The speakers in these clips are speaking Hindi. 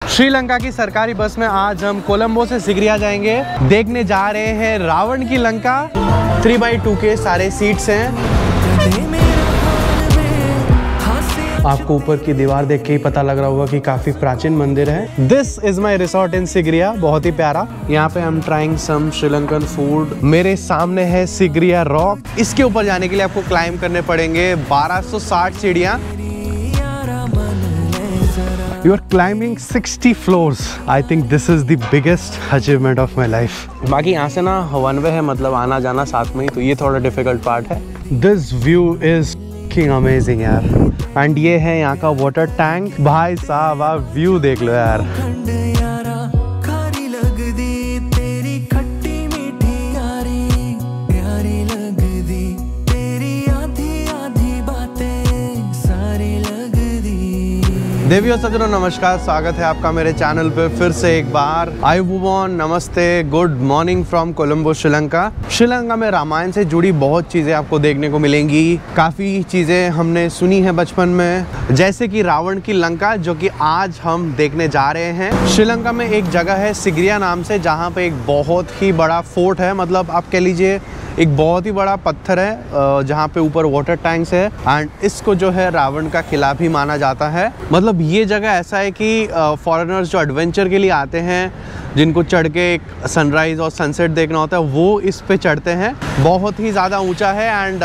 श्रीलंका की सरकारी बस में आज हम कोलंबो से सिगरिया जाएंगे। देखने जा रहे हैं रावण की लंका। 3x2 के सारे सीट्स हैं। आपको ऊपर की दीवार देख के ही पता लग रहा होगा कि काफी प्राचीन मंदिर है। दिस इज माई रिसोर्ट इन सिगरिया, बहुत ही प्यारा। यहाँ पे हम ट्राइंग सम श्रीलंकन फूड। मेरे सामने है सिगरिया रॉक। इसके ऊपर जाने के लिए आपको क्लाइंब करने पड़ेंगे 1260 सीढ़ियाँ। You are climbing 60 floors. I think this is the biggest achievement of my life. बाकी यहाँ से ना वन वे है, मतलब आना जाना साथ में ही, तो ये थोड़ा डिफिकल्ट पार्ट है। This view is amazing यार। एंड ये है यहाँ का वाटर टैंक। भाई साहब आप व्यू देख लो यार। देवियों सज्जनों नमस्कार, स्वागत है आपका मेरे चैनल पे फिर से एक बार। आयुबोन, नमस्ते, good morning from Colombo Sri Lanka. Sri Lanka में रामायण से जुड़ी बहुत चीज़ें आपको देखने को मिलेंगी। काफ़ी चीज़ें हमने सुनी है बचपन में, जैसे कि रावण की लंका, जो कि आज हम देखने जा रहे हैं। श्रीलंका में एक जगह है सिगरिया नाम से, जहाँ पे एक बहुत ही बड़ा फोर्ट है, मतलब आप कह लीजिए एक बहुत ही बड़ा पत्थर है जहाँ पे ऊपर वाटर टैंक्स है। एंड इसको जो है रावण का किला भी माना जाता है। मतलब ये जगह ऐसा है कि फॉरेनर्स जो एडवेंचर के लिए आते हैं, जिनको चढ़ के एक सनराइज़ और सनसेट देखना होता है, वो इस पे चढ़ते हैं। बहुत ही ज़्यादा ऊंचा है। एंड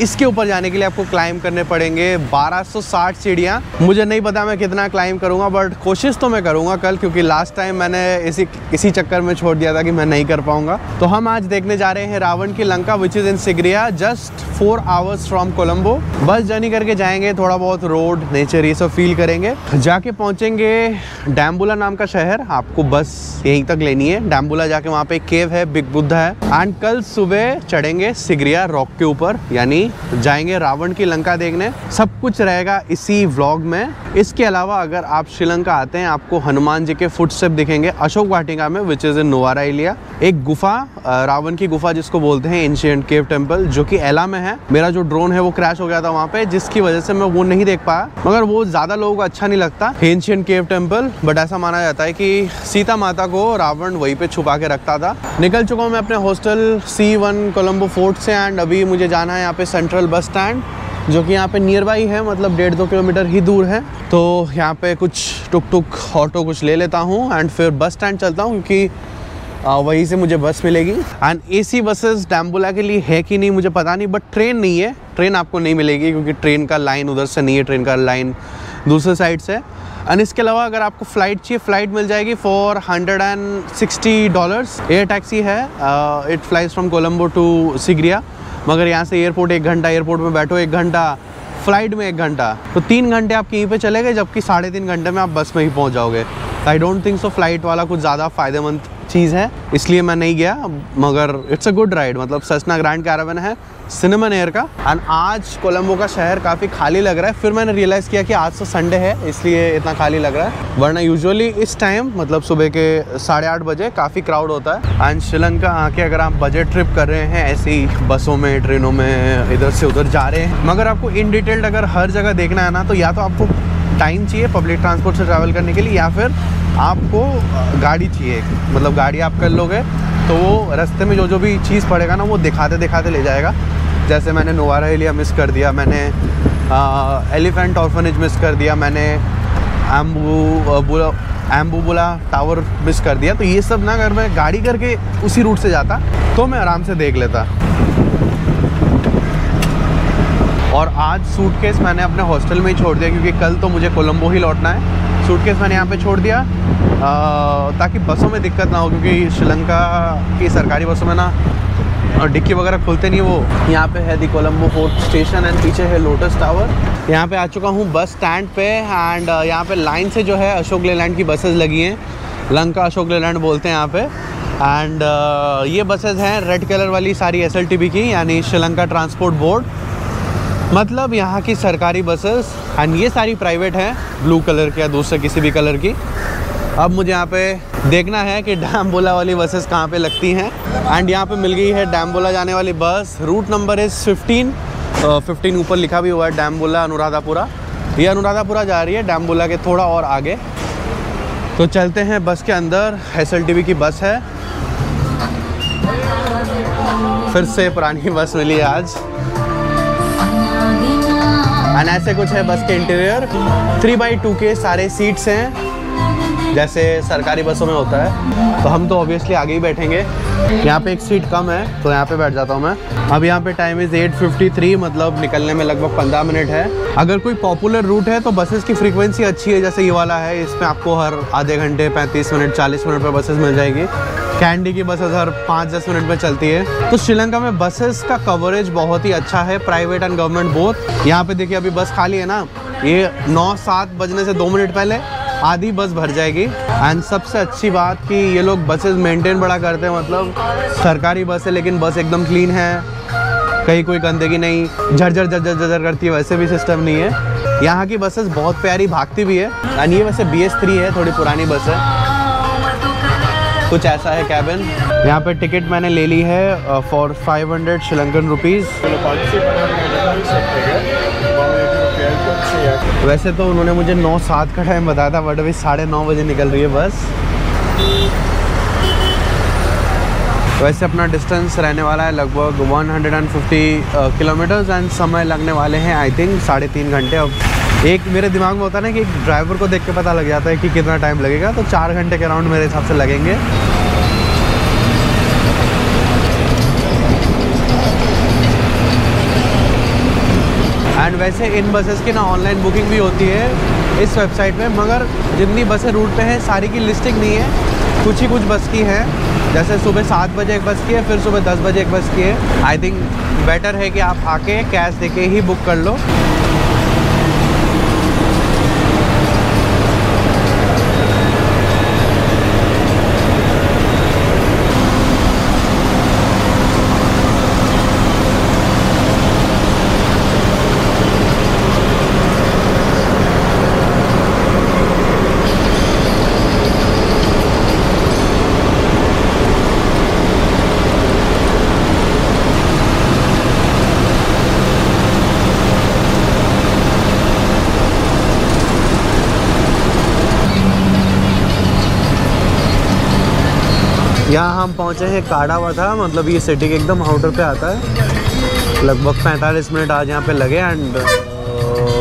इसके ऊपर जाने के लिए आपको क्लाइंब करने पड़ेंगे 1260 सीढ़ियाँ। मुझे नहीं पता मैं कितना क्लाइंब करूँगा, बट कोशिश तो मैं करूँगा कल, क्योंकि लास्ट टाइम मैंने इसी चक्कर में छोड़ दिया था कि मैं नहीं कर पाऊँगा। तो हम आज देखने जा रहे हैं रावण की Lanka, which is in Sigiriya, just 4 hours from Colombo. Bus journey करके जाएंगे, थोड़ा बहुत रोड, नेचर ये सब फील करेंगे। जाके पहुँचेंगे डैम्बुला नाम का शहर। आपको बस यहीं तक लेनी है। डैम्बुला जाके वहाँ पे एक केव है, बिग बुद्धा है। एंड कल सुबह चढ़ेंगे सिगरिया रॉक के ऊपर, यानी जाएंगे रावण की लंका देखने। सब कुछ रहेगा इसी व्लॉग में। इसके अलावा अगर आप श्रीलंका आते हैं, आपको हनुमान जी के फुटस्टेप दिखेंगे अशोक वाटिका में, विच इज इन नुवाराइलिया। एक गुफा, रावण की गुफा जिसको बोलते हैं, एंशिएंट केव टेम्पल, जो कि एला में है। मेरा जो ड्रोन है वो क्रैश हो गया था वहाँ पे, जिसकी वजह से मैं वो नहीं देख पाया, मगर वो ज्यादा लोगों को अच्छा नहीं लगता एंशिएंट केव टेम्पल। बट ऐसा माना जाता है कि सीता माता को रावण वहीं पे छुपा के रखता था। निकल चुका हूँ मैं अपने हॉस्टल C1 कोलंबो फोर्ट से। एंड अभी मुझे जाना है यहाँ पे सेंट्रल बस स्टैंड, जो कि यहाँ पे नियर बाई है, मतलब 1.5-2 किलोमीटर ही दूर है। तो यहाँ पे कुछ टुक टुक ऑटो कुछ ले लेता हूँ एंड फिर बस स्टैंड चलता हूँ, क्योंकि वहीं से मुझे बस मिलेगी। एंड AC बसेस डैम्बुला के लिए है कि नहीं मुझे पता नहीं, बट ट्रेन नहीं है। ट्रेन आपको नहीं मिलेगी, क्योंकि ट्रेन का लाइन उधर से नहीं है, ट्रेन का लाइन दूसरे साइड से। एंड इसके अलावा अगर आपको फ़्लाइट चाहिए, फ़्लाइट मिल जाएगी फॉर $160। एयर टैक्सी है, it flies from Colombo to Sigiriya. मगर यहाँ से एयरपोर्ट 1 घंटा, एयरपोर्ट में बैठो 1 घंटा, फ्लाइट में 1 घंटा, तो 3 घंटे आप यहीं पे चले गए, जबकि 3.5 घंटे में आप बस में ही पहुँच जाओगे। I don't think so flight वाला कुछ ज़्यादा फ़ायदेमंद चीज़ है, इसलिए मैं नहीं गया। मगर इट्स अ गुड राइड। मतलब सेस्ना ग्रैंड कैरावन है सिनेमन एयर का। एंड आज कोलंबो का शहर काफ़ी खाली लग रहा है। फिर मैंने रियलाइज़ किया कि आज तो संडे है, इसलिए इतना खाली लग रहा है, वरना यूजुअली इस टाइम, मतलब सुबह के 8:30 बजे काफ़ी क्राउड होता है। एंड श्रीलंका आके अगर आप बजट ट्रिप कर रहे हैं, ऐसी बसों में, ट्रेनों में इधर से उधर जा रहे हैं, मगर आपको इन डिटेल्ड अगर हर जगह देखना है ना, तो या तो आपको टाइम चाहिए पब्लिक ट्रांसपोर्ट से ट्रैवल करने के लिए, या फिर आपको गाड़ी चाहिए। मतलब गाड़ी आप कर लोगे तो वो रास्ते में जो भी चीज़ पड़ेगा ना, वो दिखाते दिखाते ले जाएगा। जैसे मैंने नुवाराइलिया मिस कर दिया, मैंने एलिफेंट ऑर्फनेज मिस कर दिया, मैंने एम्बुबुला टावर मिस कर दिया। तो ये सब ना अगर मैं गाड़ी करके उसी रूट से जाता तो मैं आराम से देख लेता। और आज सूटकेस मैंने अपने हॉस्टल में ही छोड़ दिया, क्योंकि कल तो मुझे कोलंबो ही लौटना है। सूटकेस मैंने यहाँ पे छोड़ दिया ताकि बसों में दिक्कत ना हो, क्योंकि श्रीलंका की सरकारी बसों में ना डिक्की वगैरह खुलते नहीं। वो यहाँ पे है दी कोलंबो फोर्ट स्टेशन एंड पीछे है लोटस टावर। यहाँ पे आ चुका हूँ बस स्टैंड पे। एंड यहाँ पे लाइन से जो है अशोक लेलैंड की बसेस लगी हैं। लंका अशोक लेलैंड बोलते हैं यहाँ पे। एंड ये बसेस हैं रेड कलर वाली सारी SLTB की, यानी श्रीलंका ट्रांसपोर्ट बोर्ड, मतलब यहाँ की सरकारी बसेस। एंड ये सारी प्राइवेट हैं, ब्लू कलर की या दूसरे किसी भी कलर की। अब मुझे यहाँ पे देखना है कि डैम्बुला वाली बसेस कहाँ पे लगती हैं। एंड यहाँ पे मिल गई है डैम्बुला जाने वाली बस। रूट नंबर इज़ 15 ऊपर लिखा भी हुआ है डैम्बुला अनुराधापुरा। ये अनुराधापुरा जा रही है, डैम्बुला के थोड़ा और आगे। तो चलते हैं बस के अंदर। SLTV की बस है, फिर से पुरानी बस मिली है आज। एंड ऐसे कुछ है बस के इंटीरियर। 3x2 के सारे सीट्स हैं जैसे सरकारी बसों में होता है। तो हम तो ऑब्वियसली आगे ही बैठेंगे। यहाँ पे एक सीट कम है तो यहाँ पे बैठ जाता हूँ मैं। अब यहाँ पे टाइम इज़ 8:53, मतलब निकलने में लगभग 15 मिनट है। अगर कोई पॉपुलर रूट है तो बसेस की फ्रीक्वेंसी अच्छी है, जैसे ये वाला है, इसमें आपको हर आधे घंटे 35 मिनट 40 मिनट पर बसेस मिल जाएगी। कैंडी की बसेस हर 5-10 मिनट में चलती है। तो श्रीलंका में बसेस का कवरेज बहुत ही अच्छा है, प्राइवेट एंड गवर्नमेंट बोथ। यहाँ पे देखिए अभी बस खाली है ना, ये 9-7 बजने से 2 मिनट पहले आधी बस भर जाएगी। एंड सबसे अच्छी बात कि ये लोग बसेस मेंटेन बड़ा करते हैं, मतलब सरकारी बस है लेकिन बस एकदम क्लीन है, कहीं कोई गंदगी नहीं, झरझर झरझर झरझर करती है वैसे भी सिस्टम नहीं है। यहाँ की बसेस बहुत प्यारी, भागती भी है। एंड ये वैसे BS3 है, थोड़ी पुरानी बस है। कुछ ऐसा है कैबिन। यहाँ पे टिकट मैंने ले ली है फॉर 500 श्रीलंकन रुपीज़। वैसे तो उन्होंने मुझे 9:07 का टाइम बताया था, बट अभी 9:30 बजे निकल रही है बस। वैसे अपना डिस्टेंस रहने वाला है लगभग 150 किलोमीटर्स एंड समय लगने वाले हैं आई थिंक 3.5 घंटे। अब एक मेरे दिमाग में होता है ना कि एक ड्राइवर को देख के पता लग जाता है कि कितना टाइम लगेगा, तो 4 घंटे के अराउंड मेरे हिसाब से लगेंगे। एंड वैसे इन बसेस की ना ऑनलाइन बुकिंग भी होती है इस वेबसाइट में, मगर जितनी बसें रूट पे हैं सारी की लिस्टिंग नहीं है, कुछ ही कुछ बस की है। जैसे सुबह 7 बजे एक बस की है, फिर सुबह 10 बजे एक बस की है। आई थिंक बेटर है कि आप आके कैश देके ही बुक कर लो। यहाँ हम पहुँचे हैं काडावथा, मतलब ये सिटी के एकदम आउटर पे आता है। लगभग 45 मिनट आज यहाँ पे लगे एंड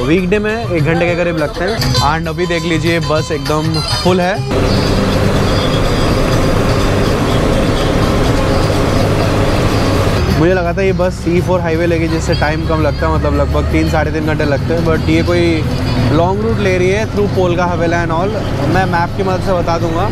वीकडे में 1 घंटे के करीब लगते हैं। एंड अभी देख लीजिए बस एकदम फुल है। मुझे लगा था ये बस E4 हाईवे लेगी जिससे टाइम कम लगता है, मतलब लगभग 3-3.5 घंटे लगते हैं, बट ये कोई लॉन्ग रूट ले रही है थ्रू पोलगा हवेला एंड ऑल। मैं मैप की मदद से बता दूंगा।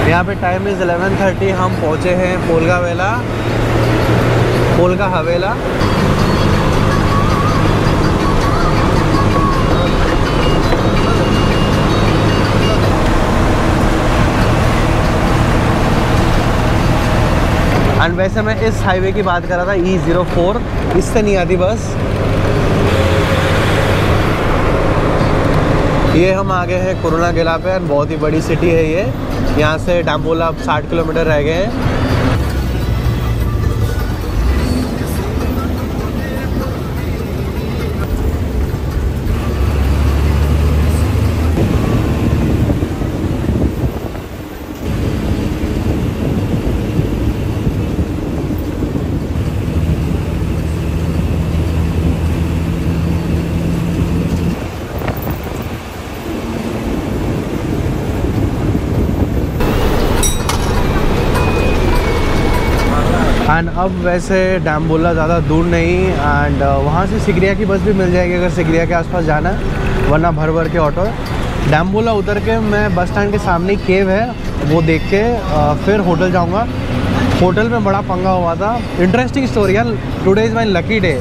यहाँ पे टाइम इज़ 11:30। हम पहुँचे हैं पोलगा हवेला। एंड वैसे मैं इस हाईवे की बात कर रहा था, E04, इससे नहीं आती बस। ये हम आगे हैं कुरुना किला पे, बहुत ही बड़ी सिटी है ये। यहाँ से डाम्बोला 60 किलोमीटर रह गए हैं। एंड अब वैसे डैम्बोला ज़्यादा दूर नहीं, एंड वहाँ से सिगरिया की बस भी मिल जाएगी अगर सिगरिया के आसपास जाना है, वरना भर भर के ऑटो है। डैम्बोला उतर के मैं बस स्टैंड के सामने ही केव है वो देख के फिर होटल जाऊँगा। होटल में बड़ा पंगा हुआ था, इंटरेस्टिंग स्टोरी यार, today is my lucky day.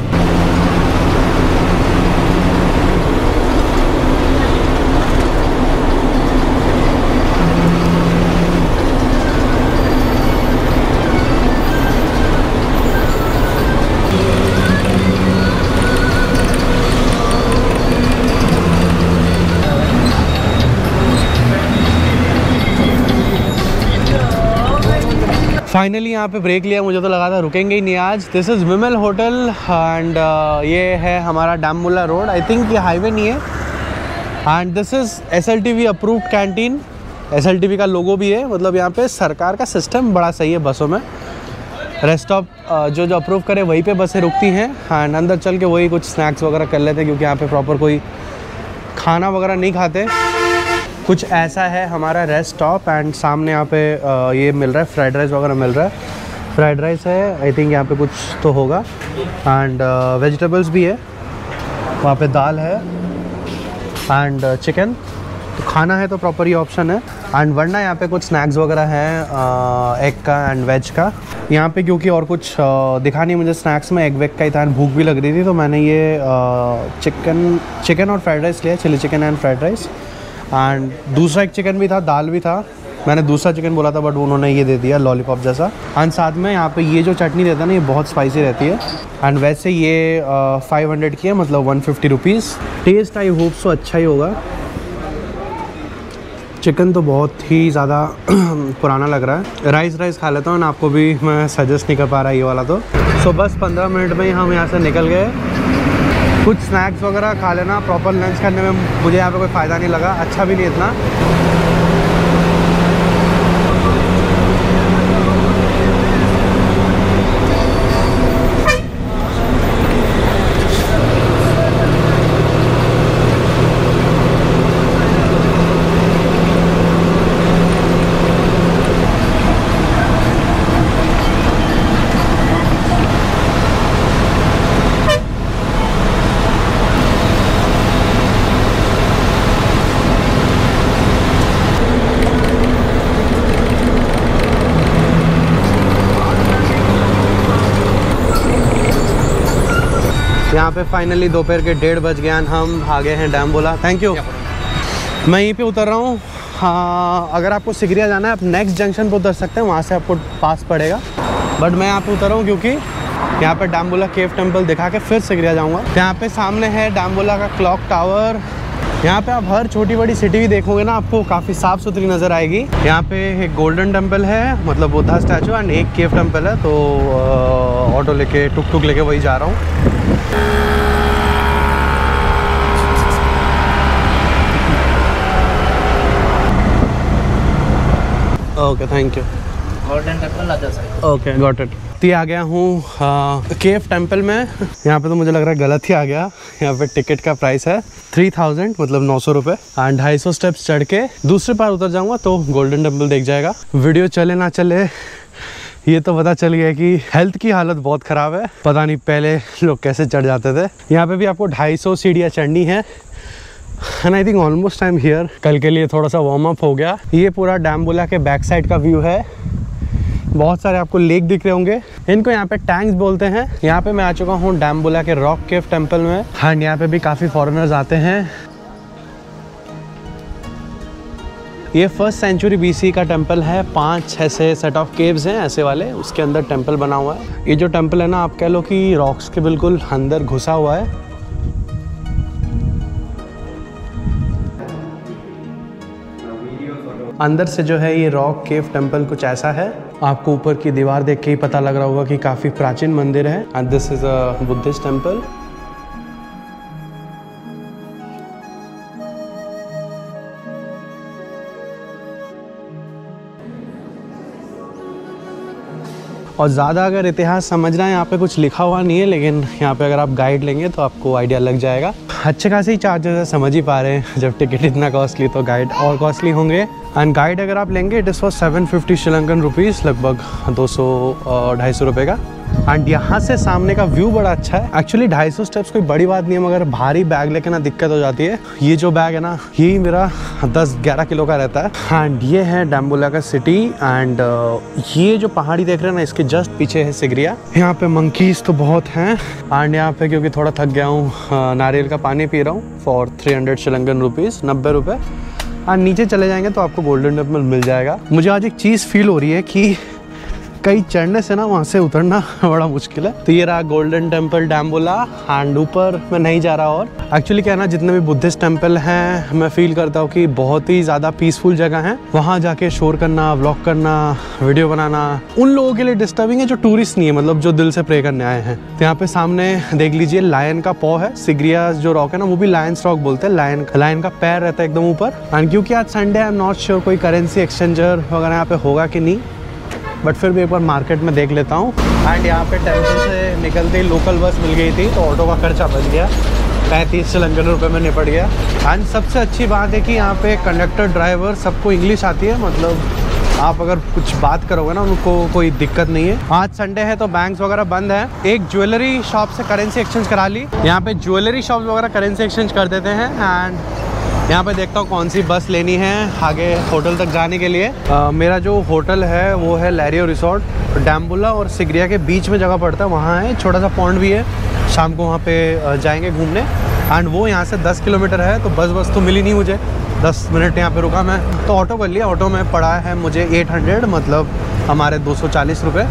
Finally यहाँ पे ब्रेक लिया, मुझे तो लगा था रुकेंगे ही नहीं आज। This is Vimal hotel and ये है हमारा डैम्बोला रोड। आई थिंक ये हाईवे नहीं है। And this is SLTV approved canteen. SLTV का लोगो भी है, मतलब यहाँ पे सरकार का सिस्टम बड़ा सही है बसों में। रेस्ट स्टॉप जो अप्रूव करे वहीं पे बसें रुकती हैं। एंड अंदर चल के वही कुछ स्नैक्स वगैरह कर लेते हैं, क्योंकि यहाँ पे प्रॉपर कोई खाना वगैरह नहीं खाते। कुछ ऐसा है हमारा रेस्ट स्टॉप। एंड सामने यहाँ पे ये मिल रहा है, फ्राइड राइस वगैरह मिल रहा है। फ्राइड राइस है, आई थिंक यहाँ पे कुछ तो होगा। एंड वेजिटेबल्स भी है, वहाँ पे दाल है एंड चिकन। तो खाना है तो प्रॉपर ये ऑप्शन है। एंड वरना यहाँ पे कुछ स्नैक्स वगैरह हैं, एग का एंड वेज का। यहाँ पे क्योंकि और कुछ दिखा नहीं मुझे स्नैक्स में, एग वेग का ही था, भूख भी लग रही थी, तो मैंने ये चिकन और फ्राइड राइस लिया, chilli chicken and fried rice. And दूसरा एक चिकन भी था, दाल भी था। मैंने दूसरा चिकन बोला था बट उन्होंने ये दे दिया लॉलीपॉप जैसा। एंड साथ में यहाँ पे ये जो चटनी देता है ना, ये बहुत स्पाइसी रहती है। एंड वैसे ये 500 की है, मतलब 150 rupees. Taste I hope so अच्छा ही होगा। चिकन तो बहुत ही ज़्यादा पुराना लग रहा है। राइस खा लेता हूँ ना, आपको भी मैं सजेस्ट नहीं कर पा रहा ये वाला तो। सो बस 15 मिनट में ही हम यहाँ से निकल गए। कुछ स्नैक्स वगैरह खा लेना, प्रॉपर लंच करने में मुझे यहाँ पे कोई फ़ायदा नहीं लगा, अच्छा भी नहीं इतना। यहाँ पे फाइनली दोपहर के 1:30 बज गए, हम आ गए हैं डैम्बोला। Thank you. मैं यहीं पे उतर रहा हूँ। हाँ, अगर आपको सिगरिया जाना है आप नेक्स्ट जंक्शन पे उतर सकते हैं, वहाँ से आपको पास पड़ेगा। बट मैं यहाँ पे उतर रहा हूँ क्योंकि यहाँ पे डैम्बोला केव टेम्पल दिखा के फिर सिगरिया जाऊँगा। यहाँ पे सामने है डैम्बोला का क्लॉक टावर। यहाँ पे आप हर छोटी बड़ी सिटी भी देखोगे ना, आपको काफ़ी साफ़ सुथरी नज़र आएगी। यहाँ पे एक गोल्डन टेम्पल है, मतलब बुद्धा स्टैचू, एंड एक केव टेम्पल है। तो ऑटो लेके टुक लेके वही जा रहा हूँ। Okay, thank you. Golden temple other side. Okay, got it. तो आ गया हूँ केव टेम्पल में। यहाँ पे तो मुझे लग रहा है गलत ही आ गया। यहाँ पे टिकट का प्राइस है 3000, मतलब 900 रुपये। एंड 250 स्टेप्स चढ़ के दूसरे पार उतर जाऊँगा तो गोल्डन टेम्पल देख जाएगा। वीडियो चले ना चले ये तो पता चल गया कि हेल्थ की हालत बहुत ख़राब है। पता नहीं पहले लोग कैसे चढ़ जाते थे। यहाँ पे भी आपको 250 सीढ़ियाँ चढ़नी है। And I think almost I am here. कल के लिए थोड़ा सा वार्म अप हो गया। ये पूरा डैम्बोला के बैक साइड का व्यू है। बहुत सारे आपको लेक दिख रहे होंगे, इनको यहाँ पे टैंक्स बोलते हैं। यहाँ पे मैं आ चुका हूँ डैम्बोला के रॉक केव टेम्पल में। एंड यहाँ पे भी काफ़ी फॉरेनर्स आते हैं। ये 1st सेंचुरी BC का टेम्पल है। 5 ऐसे सेट ऑफ केव्स हैं ऐसे वाले, उसके अंदर टेम्पल बना हुआ है। ये जो टेम्पल है ना, आप कह लो कि रॉक्स के बिल्कुल अंदर घुसा हुआ है। अंदर से जो है ये रॉक केव टेम्पल कुछ ऐसा है। आपको ऊपर की दीवार देख के ही पता लग रहा होगा कि काफ़ी प्राचीन मंदिर है। And this is a Buddhist temple. और ज़्यादा अगर इतिहास समझना है यहाँ पे कुछ लिखा हुआ नहीं है, लेकिन यहाँ पे अगर आप गाइड लेंगे तो आपको आइडिया लग जाएगा। अच्छे खासे ही चार्जेस है, समझ ही पा रहे हैं, जब टिकट इतना कॉस्टली तो गाइड और कॉस्टली होंगे। एंड गाइड अगर आप लेंगे it is for 750 Sri Lankan rupees, लगभग 200-250 रुपये का। एंड यहाँ से सामने का व्यू बड़ा अच्छा है। एक्चुअली 250 स्टेप्स कोई बड़ी बात नहीं है, मगर भारी बैग लेके ना दिक्कत हो जाती है। ये जो बैग है ना, यही मेरा 10-11 किलो का रहता है। एंड ये है डैम्बुला का सिटी। एंड ये जो पहाड़ी देख रहे हैं ना, इसके जस्ट पीछे है सिगरिया। यहाँ पे मंकीज तो बहुत हैं। एंड यहाँ पे क्योंकि थोड़ा थक गया हूँ, नारियल का पानी पी रहा हूँ फॉर 300 श्रीलंकन रुपीज़, 90 रुपये। एंड नीचे चले जाएंगे तो आपको गोल्डन टेम्पल मिल जाएगा। मुझे आज एक चीज़ फील हो रही है कि कई चढ़ने से ना वहाँ से उतरना बड़ा मुश्किल है। तो ये रहा गोल्डन टेम्पल डैम्बुला। एंड ऊपर मैं नहीं जा रहा। और एक्चुअली क्या है ना, जितने भी बुद्धिस्ट टेम्पल हैं मैं फील करता हूँ कि बहुत ही ज़्यादा पीसफुल जगह है। वहाँ जाके शोर करना, व्लॉग करना, वीडियो बनाना उन लोगों के लिए डिस्टर्बिंग है जो टूरिस्ट नहीं है, मतलब जो दिल से प्रे करने आए हैं। तो यहाँ पे सामने देख लीजिए लायन का पॉ है। सिगरिया जो रॉक है ना, वो भी लायंस रॉक बोलते हैं। लायन का पैर रहता है एकदम ऊपर। एंड क्योंकि आज Sunday, I am not sure कोई करेंसी एक्सचेंजर वगैरह यहाँ पे होगा कि नहीं, बट फिर भी एक बार मार्केट में देख लेता हूँ। एंड यहाँ पे टेम्पल से निकलते ही लोकल बस मिल गई थी, तो ऑटो का खर्चा बच गया, 35 श्रीलंकन रुपये में निपट गया। एंड सबसे अच्छी बात है कि यहाँ पे कंडक्टर, ड्राइवर सबको इंग्लिश आती है, मतलब आप अगर कुछ बात करोगे ना उनको कोई दिक्कत नहीं है। आज संडे है तो बैंक्स वगैरह बंद है। एक ज्वेलरी शॉप से करेंसी एक्सचेंज करा ली। यहाँ पे ज्वेलरी शॉप वगैरह करेंसी एक्सचेंज कर देते हैं। एंड यहाँ पे देखता हूँ कौन सी बस लेनी है आगे होटल तक जाने के लिए। मेरा जो होटल है वो है लैरियो रिसोर्ट, डैम्बुला और सिगरिया के बीच में जगह पड़ता है। वहाँ है छोटा सा पॉन्ड भी है, शाम को वहाँ पे जाएंगे घूमने। एंड वो यहाँ से 10 किलोमीटर है, तो बस तो मिली नहीं मुझे। 10 मिनट यहाँ पे रुका मैं, तो ऑटो कर लिया। ऑटो में पड़ा है मुझे 800, मतलब हमारे 240 रुपये।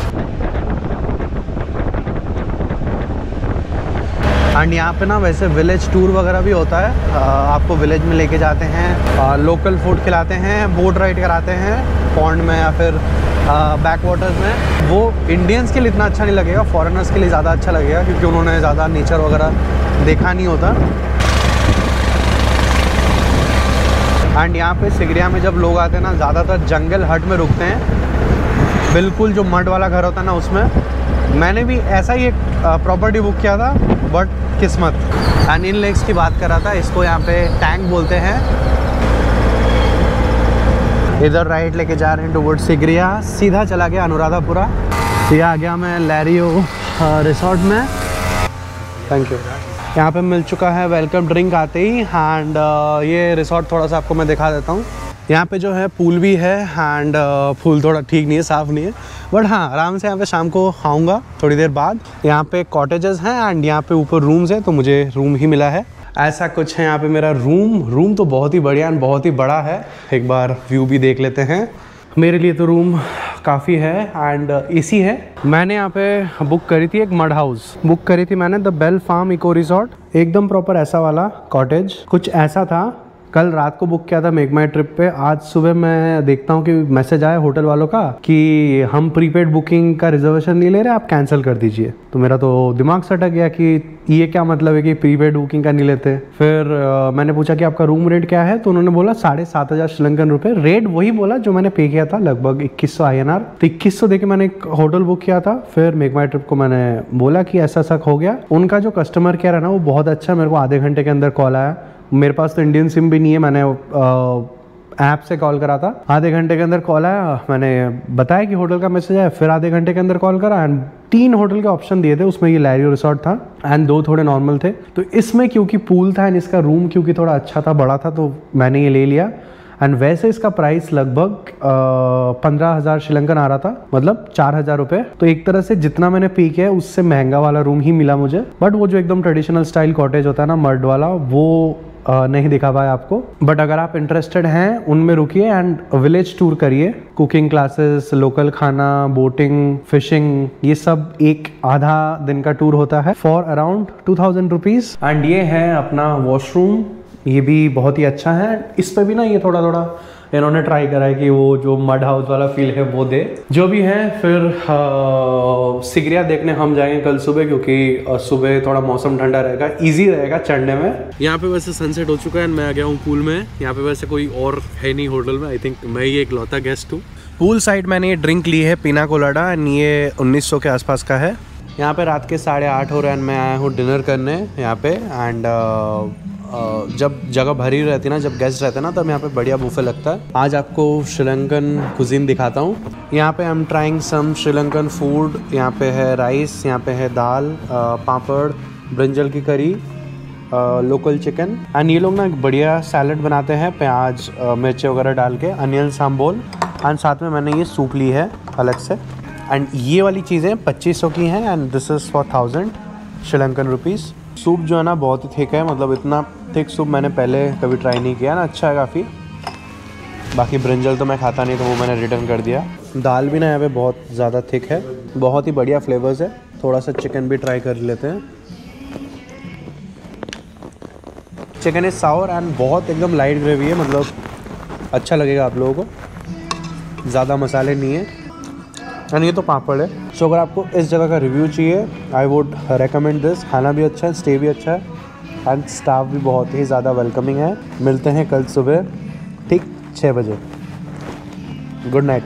एंड यहाँ पे ना वैसे विलेज टूर वगैरह भी होता है। आपको विलेज में लेके जाते हैं, लोकल फूड खिलाते हैं, बोट राइड कराते हैं पॉन्ड में या फिर बैक वाटर्स में। वो इंडियंस के लिए इतना अच्छा नहीं लगेगा, फॉरेनर्स के लिए ज़्यादा अच्छा लगेगा, क्योंकि उन्होंने ज़्यादा नेचर वगैरह देखा नहीं होता। एंड यहाँ पे सिगरिया में जब लोग आते हैं ना, ज़्यादातर जंगल हट में रुकते हैं, बिल्कुल जो मड वाला घर होता है ना उसमें। मैंने भी ऐसा ही एक प्रॉपर्टी बुक किया था, बट किस्मत। एंड इन लेक्स की बात कर रहा था, इसको यहाँ पे टैंक बोलते हैं। इधर राइट लेके जा रहे हैं टुवर्ड सिगरिया, सीधा चला गया अनुराधापुरा। ये आ गया मैं लैरियो रिसोर्ट में। Thank you. यहाँ पे मिल चुका है वेलकम ड्रिंक आते ही। एंड ये रिसोर्ट थोड़ा सा आपको मैं दिखा देता हूँ। यहाँ पे जो है पूल भी है। एंड पूल थोड़ा ठीक नहीं है, साफ़ नहीं है, बट हाँ आराम से यहाँ पे शाम को आऊँगा थोड़ी देर बाद। यहाँ पे कॉटेजेस हैं एंड यहाँ पे ऊपर रूम्स है, तो मुझे रूम ही मिला है। ऐसा कुछ है यहाँ पे मेरा रूम तो बहुत ही बढ़िया एंड बहुत ही बड़ा है। एक बार व्यू भी देख लेते हैं। मेरे लिए तो रूम काफ़ी है एंड एसी है। मैंने यहाँ पे बुक करी थी, एक मड हाउस बुक करी थी मैंने, the bell farm eco resort. एकदम प्रॉपर ऐसा वाला कॉटेज कुछ ऐसा था। कल रात को बुक किया था मेक माई ट्रिप पे। आज सुबह मैं देखता हूँ कि मैसेज आया होटल वालों का कि हम प्रीपेड बुकिंग का रिजर्वेशन नहीं ले रहे, आप कैंसिल कर दीजिए। तो मेरा तो दिमाग सटक गया कि ये क्या मतलब है कि प्रीपेड बुकिंग का नहीं लेते। फिर मैंने पूछा कि आपका रूम रेट क्या है, तो उन्होंने बोला 7,500 श्रीलंकन रुपये। रेट वही बोला जो मैंने पे किया था, लगभग 2100 INR। तो 2100 देके मैंने एक होटल बुक किया था। फिर मेक माई ट्रिप को मैंने बोला कि ऐसा ऐसा हो गया। उनका जो कस्टमर केयर है ना वो बहुत अच्छा, मेरे को आधे घंटे के अंदर कॉल आया। मेरे पास तो इंडियन सिम भी नहीं है, मैंने ऐप से कॉल करा था। आधे घंटे के अंदर कॉल आया, मैंने बताया कि होटल का मैसेज आया। फिर आधे घंटे के अंदर कॉल करा एंड 3 होटल के ऑप्शन दिए थे, उसमें ये लैरियो रिसोर्ट था एंड 2 थोड़े नॉर्मल थे। तो इसमें क्योंकि पूल था एंड इसका रूम क्योंकि थोड़ा अच्छा था, बड़ा था, तो मैंने ये ले लिया। एंड वैसे इसका प्राइस लगभग 15,000 श्रीलंकन आ रहा था, मतलब 4,000 रुपये। तो एक तरह से जितना मैंने पे किया है उससे महंगा वाला रूम ही मिला मुझे। बट वो जो एकदम ट्रेडिशनल स्टाइल कॉटेज होता है ना मड वाला, वो नहीं दिखा पाया आपको। बट अगर आप इंटरेस्टेड हैं उनमें रुकिए एंड विलेज टूर करिए। कुकिंग क्लासेस, लोकल खाना, बोटिंग, फिशिंग, ये सब एक आधा दिन का टूर होता है फॉर अराउंड 2,000 रुपीज़। एंड ये है अपना वॉशरूम, ये भी बहुत ही अच्छा है। इस पे भी ना ये थोड़ा थोड़ा इन्होंने ट्राई करा है कि वो जो मड हाउस वाला फील है वो दे। जो भी है फिर सिगरिया देखने हम जाएंगे कल सुबह, क्योंकि सुबह थोड़ा मौसम ठंडा रहेगा, इजी रहेगा चढ़ने में। यहाँ पे वैसे सनसेट हो चुका है, मैं आ गया हूँ पूल में। यहाँ पे वैसे कोई और है नहीं होटल में, आई थिंक मैं ही एक लौता गेस्ट हूँ। पूल साइड मैंने ये ड्रिंक ली है पीना कोलाडा एंड ये 1900 के आसपास का है। यहाँ पे रात के 8:30 हो रहे हैं एंड मैं आया हूँ डिनर करने यहाँ पे। एंड जब जगह भरी रहती है ना, जब गेस्ट रहते हैं ना, तब यहाँ पे बढ़िया बूफे लगता है। आज आपको श्रीलंकन कुजीन दिखाता हूँ। यहाँ पे I am trying some Sri Lankan food. यहाँ पे है राइस, यहाँ पे है दाल, पापड़, ब्रिंजल की करी, लोकल चिकन एंड ये लोग ना बढ़िया सैलड बनाते हैं, प्याज मिर्ची वगैरह डाल के, अनियन सांबोल एंड साथ में मैंने ये सूप ली है अलग से। एंड ये वाली चीज़ें 2500 की हैं and this is for 1000 Sri Lankan rupees. Soup जो है ना बहुत ही थिक है, मतलब इतना थिक सूप मैंने पहले कभी ट्राई नहीं किया ना, अच्छा है काफ़ी। बाकी ब्रिंजल तो मैं खाता नहीं, तो वो मैंने रिटर्न कर दिया। दाल भी ना यहाँ पे बहुत ज़्यादा थिक है, बहुत ही बढ़िया फ्लेवर्स है। थोड़ा सा चिकन भी ट्राई कर लेते हैं। चिकन इज सावर एंड बहुत एकदम लाइट ग्रेवी है, मतलब अच्छा लगेगा आप लोगों को, ज़्यादा मसाले नहीं है। एंड ये तो पापड़ है। सो अगर आपको इस जगह का रिव्यू चाहिए, आई वुड रेकमेंड दिस। खाना भी अच्छा है, स्टे भी अच्छा है एंड स्टाफ भी बहुत ही ज़्यादा वेलकमिंग है। मिलते हैं कल सुबह ठीक 6 बजे। Good night.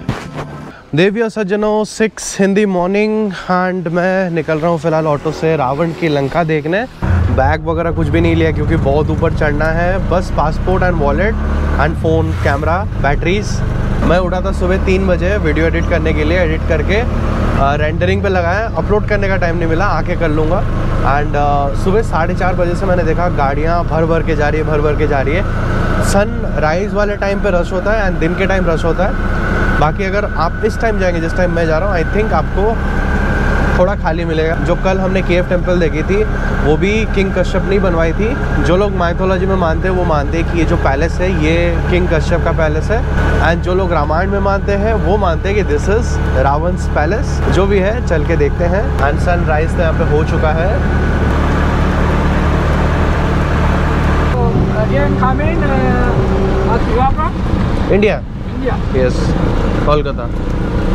देवियों सज्जनों, 6 in the morning एंड मैं निकल रहा हूँ फ़िलहाल ऑटो से रावण की लंका देखने। बैग वगैरह कुछ भी नहीं लिया क्योंकि बहुत ऊपर चढ़ना है। बस passport and wallet and phone, camera, batteries. मैं उठा था सुबह 3 बजे वीडियो एडिट करने के लिए। एडिट करके रेंडरिंग पे लगाया, अपलोड करने का टाइम नहीं मिला, आके कर लूँगा। एंड सुबह 4:30 बजे से मैंने देखा गाड़ियाँ भर के जा रही है, सन राइज वाले टाइम पे रश होता है एंड दिन के टाइम रश होता है। बाकी अगर आप इस टाइम जाएंगे जिस टाइम मैं जा रहा हूँ, आई थिंक आपको थोड़ा खाली मिलेगा। जो कल हमने केव टेम्पल देखी थी वो भी किंग कश्यप नहीं बनवाई थी। जो लोग माइथोलॉजी में मानते हैं वो मानते हैं कि ये जो पैलेस है ये किंग कश्यप का पैलेस है। एंड जो लोग रामायण में मानते हैं वो मानते हैं कि दिस इज़ रावण's पैलेस। जो भी है चल के देखते हैं। एंड सनराइज तो यहाँ पे हो चुका है। India, yes, Kolkata.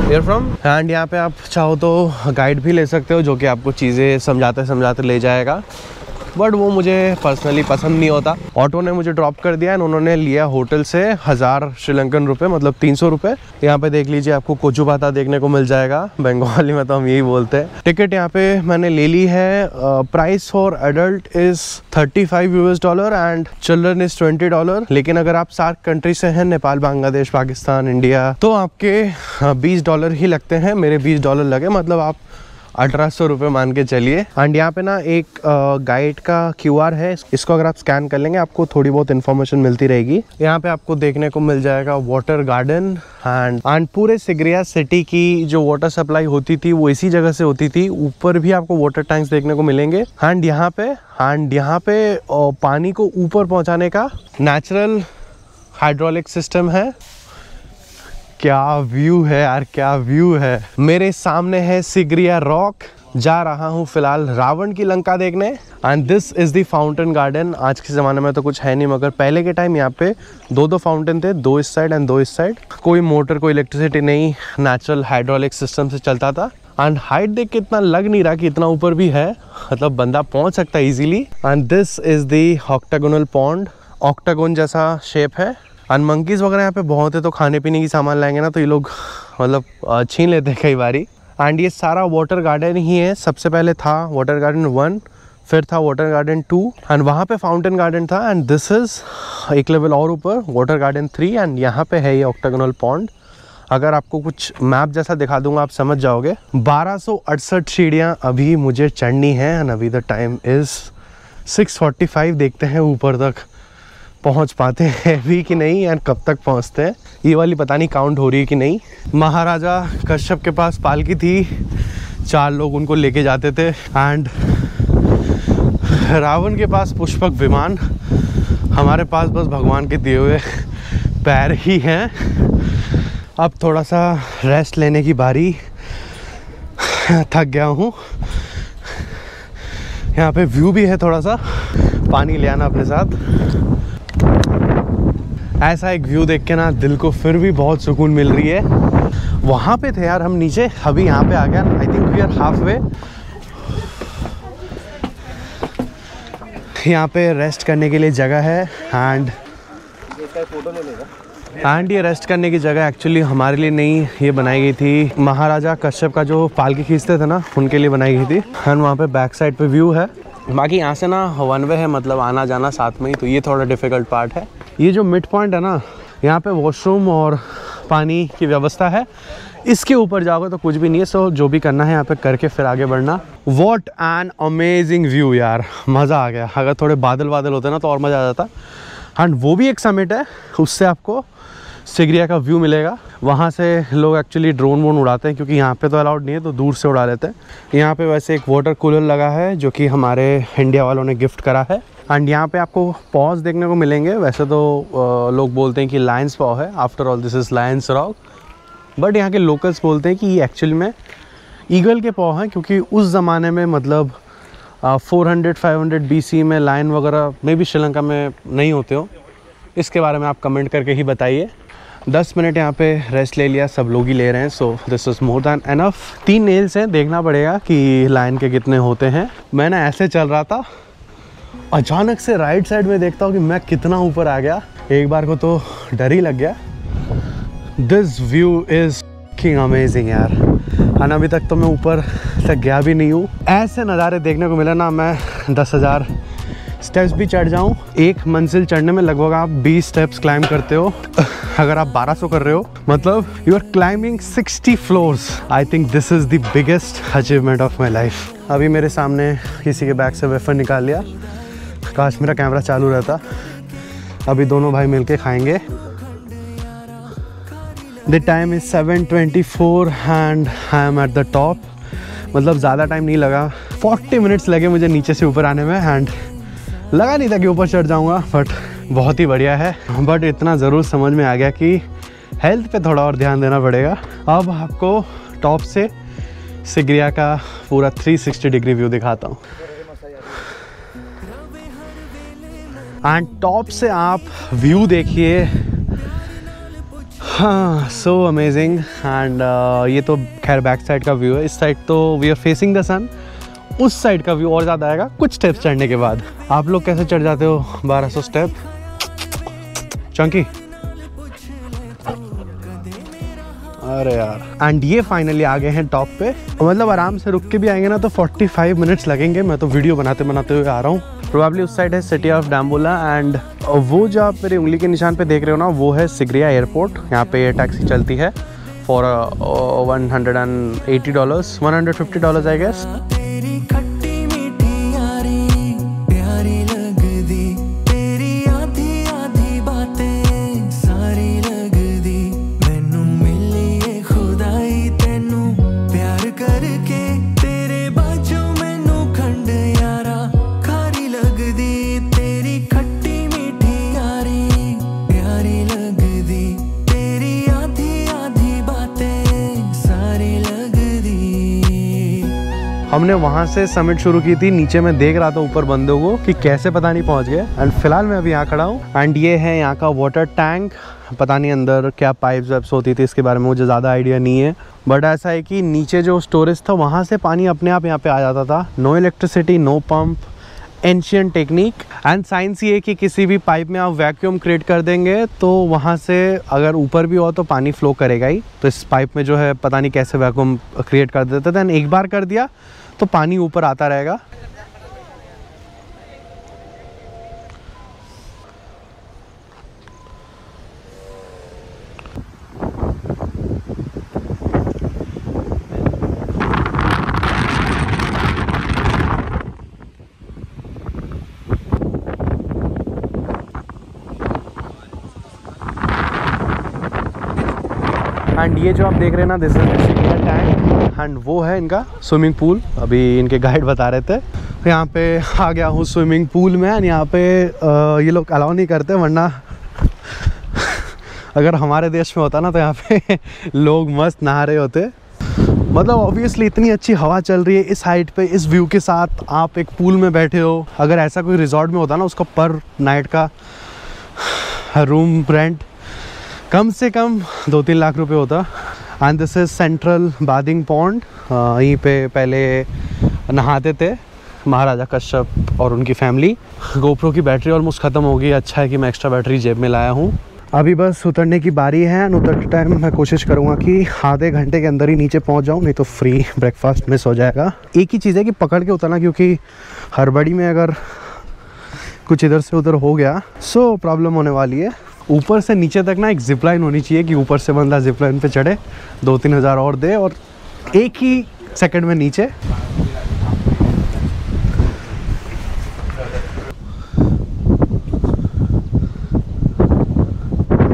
You're from? And यहाँ पे आप चाहो तो गाइड भी ले सकते हो जो कि आपको चीज़ें समझाते ले जाएगा, बट वो मुझे पर्सनली पसंद नहीं होता। ऑटो ने मुझे ड्रॉप कर दिया एंड उन्होंने लिया होटल से 1000 श्रीलंकन रुपये, मतलब 300 रुपये। यहाँ पे देख लीजिए, आपको कोचुबाता देखने को मिल जाएगा। बंगाली में तो हम यही बोलते हैं। टिकट यहाँ पे मैंने ले ली है। Price for adult is $35 and children is $20। लेकिन अगर आप 7 कंट्री से हैं, नेपाल, बांग्लादेश, पाकिस्तान, इंडिया, तो आपके $20 ही लगते हैं। मेरे $20 लगे, मतलब आप 1800 रुपये मान के चलिए। एंड यहाँ पे ना एक गाइड का QR है, इसको अगर आप स्कैन कर लेंगे आपको थोड़ी बहुत इन्फॉर्मेशन मिलती रहेगी। यहाँ पे आपको देखने को मिल जाएगा वाटर गार्डन एंड पूरे सिगरिया सिटी की जो वाटर सप्लाई होती थी वो इसी जगह से होती थी। ऊपर भी आपको वाटर टैंक्स देखने को मिलेंगे। एंड यहाँ पे पानी को ऊपर पहुँचाने का नेचुरल हाइड्रोलिक सिस्टम है। क्या व्यू है यार, क्या व्यू है। मेरे सामने है सिगरिया रॉक। जा रहा हूँ फिलहाल रावण की लंका देखने। And this is the fountain garden. आज के ज़माने में तो कुछ है नहीं, मगर पहले के टाइम यहाँ पे 2 फाउंटेन थे, 2 इस साइड एंड 2 इस साइड। कोई मोटर, कोई इलेक्ट्रिसिटी नहीं, नेचुरल हाइड्रोलिक सिस्टम से चलता था। एंड हाइट देख के इतना लग नहीं रहा कि इतना ऊपर भी है, मतलब बंदा पहुँच सकता है easily. And this is the octagonal pond. Octagon जैसा शेप है। एंड मंकीज वगैरह यहाँ पे बहुत है, तो खाने पीने की सामान लाएंगे ना तो ये लोग मतलब छीन लेते हैं कई बारी। एंड ये सारा वाटर गार्डन ही है। सबसे पहले था वाटर गार्डन 1, फिर था वाटर गार्डन 2 एंड वहाँ पे फाउंटेन गार्डन था। एंड दिस इज़ एक लेवल और ऊपर वाटर गार्डन 3 एंड यहाँ पे है ये ऑक्टागोनल पॉन्ड। अगर आपको कुछ मैप जैसा दिखा दूंगा आप समझ जाओगे। 1268 सीढ़ियाँ अभी मुझे चढ़नी है एंड अभी द टाइम इज़ 6:45। देखते हैं ऊपर तक पहुंच पाते हैं भी कि नहीं एंड कब तक पहुंचते हैं। ये वाली पता नहीं काउंट हो रही है कि नहीं। महाराजा कश्यप के पास पालकी थी, 4 लोग उनको लेके जाते थे। एंड रावण के पास पुष्पक विमान, हमारे पास बस भगवान के दिए हुए पैर ही हैं। अब थोड़ा सा रेस्ट लेने की बारी। थक गया हूँ। यहाँ पे व्यू भी है, थोड़ा सा पानी ले आना अपने साथ। ऐसा एक व्यू देख के ना दिल को फिर भी बहुत सुकून मिल रही है। वहाँ पे थे यार हम नीचे, अभी यहाँ पे आ गया। I think we are halfway. यहाँ पे रेस्ट करने के लिए जगह है। एंड फोटो ले लेगा। एंड ये रेस्ट करने की जगह एक्चुअली हमारे लिए नहीं ये बनाई गई थी, महाराजा कश्यप का जो पालकी खींचते थे ना उनके लिए बनाई गई थी। एंड वहाँ पे बैक साइड पे व्यू है। बाकी यहाँ से ना वन वे है, मतलब आना जाना साथ में ही, तो ये थोड़ा डिफ़िकल्ट पार्ट है। ये जो मिड पॉइंट है ना, यहाँ पे वॉशरूम और पानी की व्यवस्था है। इसके ऊपर जाओगे तो कुछ भी नहीं है। सो जो भी करना है यहाँ पे करके फिर आगे बढ़ना। व्हाट एन अमेजिंग व्यू यार, मज़ा आ गया। अगर थोड़े बादल होते ना तो और मज़ा आ जाता। एंड वो भी एक समिट है, उससे आपको सिगरिया का व्यू मिलेगा। वहाँ से लोग एक्चुअली ड्रोन उड़ाते हैं, क्योंकि यहाँ पे तो अलाउड नहीं है, तो दूर से उड़ा लेते हैं। यहाँ पे वैसे एक वाटर कूलर लगा है जो कि हमारे इंडिया वालों ने गिफ्ट करा है। एंड यहाँ पे आपको पॉज देखने को मिलेंगे। वैसे तो लोग बोलते हैं कि लायंस पॉ है, after all this is Lions rock, but यहाँ के लोकल्स बोलते हैं कि ये एक्चुअल में ईगल के पॉ हैं, क्योंकि उस ज़माने में मतलब 400-500 BC में लायन वगैरह में भी श्रीलंका में नहीं होते हो। इसके बारे में आप कमेंट करके ही बताइए। 10 मिनट यहाँ पे रेस्ट ले लिया, सब लोग ही ले रहे हैं, so this is more than enough. 3 nails हैं, देखना पड़ेगा कि लायन के कितने होते हैं। मैं ना ऐसे चल रहा था, अचानक से राइट साइड में देखता हूँ कि मैं कितना ऊपर आ गया। एक बार को तो डर ही लग गया। This view is king amazing यार। और अभी तक तो मैं ऊपर तक गया भी नहीं हूँ। ऐसे नज़ारे देखने को मिला ना, मैं 10,000 स्टेप्स भी चढ़ जाऊँ। एक मंजिल चढ़ने में लगभग आप 20 स्टेप्स क्लाइंब करते हो। अगर आप 1200 कर रहे हो, मतलब you are climbing 60 floors. I think this is the biggest achievement of my life. अभी मेरे सामने किसी के बैग से वेफर निकाल लिया। काश मेरा कैमरा चालू रहता। अभी दोनों भाई मिलके खाएंगे। The time is 7:24 and I am at the top. मतलब ज़्यादा टाइम नहीं लगा, 40 मिनट्स लगे मुझे नीचे से ऊपर आने में। एंड लगा नहीं था कि ऊपर चढ़ जाऊंगा, बट बहुत ही बढ़िया है। बट इतना ज़रूर समझ में आ गया कि हेल्थ पे थोड़ा और ध्यान देना पड़ेगा। अब आपको टॉप से सिगरिया का पूरा 360 डिग्री व्यू दिखाता हूँ। एंड टॉप से आप व्यू देखिए, हाँ, सो अमेजिंग। एंड ये तो खैर बैक साइड का व्यू है। इस साइड तो वी आर फेसिंग द सन। उस साइड का व्यू और ज़्यादा आएगा कुछ स्टेप्स चढ़ने के बाद। आप लोग कैसे चढ़ जाते हो 1200 स्टेप? चंकी, अरे यार। एंड ये फाइनली आ गए हैं टॉप पे। मतलब आराम से रुक के भी आएंगे ना तो 45 मिनट्स लगेंगे। मैं तो वीडियो बनाते हुए आ रहा हूँ। प्रोबेबली उस साइड है सिटी ऑफ डाम्बुला। एंड वो जो आप मेरी उंगली के निशान पे देख रहे हो ना, वो है सिगरिया एयरपोर्ट। यहाँ पे एयर टैक्सी चलती है फॉर $180, $150 आई गेस। हमने वहाँ से समिट शुरू की थी। नीचे मैं देख रहा था ऊपर बंदों को कि कैसे पता नहीं पहुँच गए। एंड फिलहाल मैं अभी यहाँ खड़ा हूँ। एंड ये है यहाँ का वाटर टैंक। पता नहीं अंदर क्या पाइप्स वाइप्स होती थी, इसके बारे में मुझे ज़्यादा आइडिया नहीं है। बट ऐसा है कि नीचे जो स्टोरेज था वहाँ से पानी अपने आप यहाँ पे आ जाता था। No electricity, no pump, ancient technique. And science ये है कि किसी भी पाइप में आप वैक्यूम क्रिएट कर देंगे तो वहाँ से अगर ऊपर भी हो तो पानी फ्लो करेगा ही। तो इस पाइप में जो है पता नहीं कैसे वैक्यूम क्रिएट कर देते थे। एंड एक बार कर दिया तो पानी ऊपर आता रहेगा। एंड ये जो आप देख रहे हैं ना, दिस इज सिगरिया टैंक। एंड वो है इनका स्विमिंग पूल। अभी इनके गाइड बता रहे थे। तो यहाँ पे आ गया हूँ स्विमिंग पूल में। एंड यहाँ पे ये लोग अलाउ नहीं करते, वरना अगर हमारे देश में होता ना तो यहाँ पे लोग मस्त नहा रहे होते। मतलब ऑब्वियसली इतनी अच्छी हवा चल रही है इस हाइट पे, इस व्यू के साथ आप एक पूल में बैठे हो। अगर ऐसा कोई रिजॉर्ट में होता ना, उसका पर नाइट का रूम रेंट कम से कम 2-3 लाख रुपए होता। And this is central bathing pond. यहीं पे पहले नहाते थे महाराजा कश्यप और उनकी फैमिली। गोप्रो की बैटरी ऑलमोस्ट ख़त्म हो गई। अच्छा है कि मैं एक्स्ट्रा बैटरी जेब में लाया हूँ। अभी बस उतरने की बारी है। उतरते टाइम मैं कोशिश करूँगा कि आधे घंटे के अंदर ही नीचे पहुँच जाऊँ, नहीं तो फ्री ब्रेकफास्ट मिस हो जाएगा। एक ही चीज़ है कि पकड़ के उतरना, क्योंकि हड़बड़ी में अगर कुछ इधर से उधर हो गया सो प्रॉब्लम होने वाली है। ऊपर से नीचे तक ना एक जिप लाइन होनी चाहिए कि ऊपर से बंदा जिप लाइन पे चढ़े, 2-3 हज़ार और दे और एक ही सेकंड में नीचे।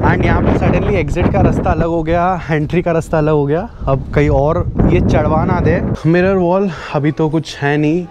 एंड यहाँ पे सडनली एग्जिट का रास्ता अलग हो गया, एंट्री का रास्ता अलग हो गया। अब कहीं और ये चढ़वा ना दे। मिरर वॉल अभी तो कुछ है नहीं,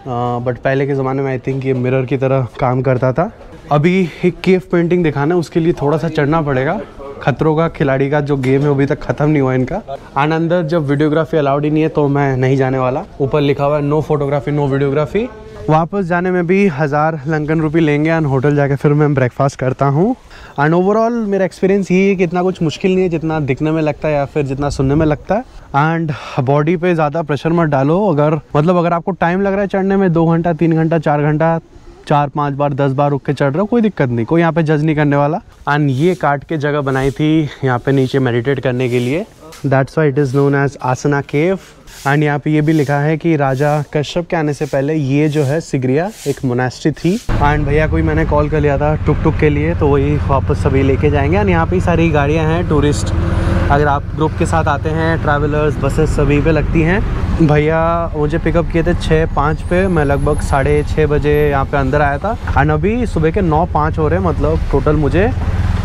बट पहले के ज़माने में आई थिंक ये मिरर की तरह काम करता था। अभी एक केव पेंटिंग दिखाना है, उसके लिए थोड़ा सा चढ़ना पड़ेगा। खतरों का खिलाड़ी का जो गेम है अभी तक ख़त्म नहीं हुआ इनका। एंड अंदर जब वीडियोग्राफी अलाउड ही नहीं है तो मैं नहीं जाने वाला। ऊपर लिखा हुआ है नो फोटोग्राफी नो वीडियोग्राफी। वापस जाने में भी 1000 लंकन रुपये लेंगे एंड होटल जाके फिर मैं ब्रेकफास्ट करता हूँ। एंड ओवरऑल मेरा एक्सपीरियंस यही है कि इतना कुछ मुश्किल नहीं है जितना दिखने में लगता है या फिर जितना सुनने में लगता है। एंड बॉडी पे ज़्यादा प्रेशर मत डालो। अगर आपको टाइम लग रहा है चढ़ने में 2 घंटा 3 घंटा 4 घंटा 4-5 बार 10 बार रुक के चढ़ रहे हो, कोई दिक्कत नहीं, कोई यहाँ पे जज नहीं करने वाला। एंड ये काट के जगह बनाई थी यहाँ पे नीचे मेडिटेट करने के लिए। That's why it is known as Asana cave. And यहाँ पे ये भी लिखा है कि राजा कश्यप के आने से पहले ये जो है सिगरिया एक मोनास्ट्री थी। एंड भैया कोई मैंने कॉल कर लिया था टुक के लिए, तो वही वापस सभी लेके जाएंगे। एंड यहाँ पे सारी गाड़ियाँ हैं टूरिस्ट, अगर आप ग्रुप के साथ आते हैं, ट्रैवलर्स बसेस सभी पे लगती हैं। भैया मुझे पिकअप किए थे 6:05 पे, मैं लगभग 6:30 बजे यहाँ पे अंदर आया था। एंड अभी सुबह के 9:05 हो रहे, मतलब टोटल मुझे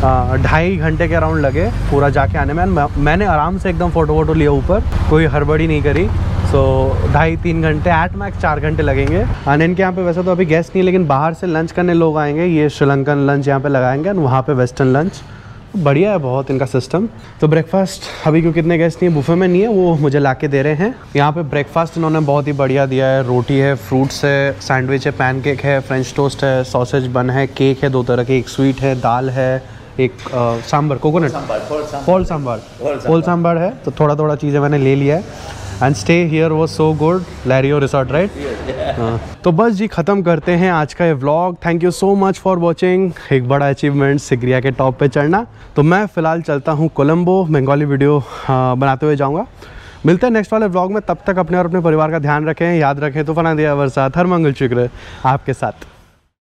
2.5 घंटे के अराउंड लगे पूरा जाके आने में। मैंने आराम से एकदम फ़ोटो लिया ऊपर, कोई हड़बड़ी नहीं करी। सो 2.5-3 घंटे एट मैक्स 4 घंटे लगेंगे। एंड इनके यहाँ पे वैसे तो अभी गेस्ट नहीं, लेकिन बाहर से लंच करने लोग आएंगे। ये श्रीलंकन लंच यहाँ पे लगाएंगे और वहाँ पे वेस्टर्न लंच। बढ़िया है बहुत इनका सिस्टम। तो ब्रेकफास्ट अभी क्योंकि इतने गेस्ट नहीं है, बुफे में नहीं है, वो मुझे ला के दे रहे हैं। यहाँ पे ब्रेकफास्ट इन्होंने बहुत ही बढ़िया दिया है। रोटी है, फ्रूट्स है, सैंडविच है, पैनकेक है, फ्रेंच टोस्ट है, सॉसेज बन है, केक है 2 तरह के, एक स्वीट है, दाल है, एक सांभर कोकोनट फॉल सांभर है। तो थोड़ा थोड़ा चीज़ें मैंने ले लिया है। And stay here was so good, लैरियो रिसोर्ट राइट। तो बस जी ख़त्म करते हैं आज का ये vlog. Thank you so much for watching. एक बड़ा अचीवमेंट सिगरिया के टॉप पे चढ़ना। तो मैं फ़िलहाल चलता हूँ कोलंबो, बंगाली वीडियो बनाते हुए जाऊँगा। मिलते हैं नेक्स्ट वाले व्लॉग में। तब तक अपने और अपने परिवार का ध्यान रखें, याद रखें। तूफान आंधी बरसात हर मंगल शुक्र आपके साथ।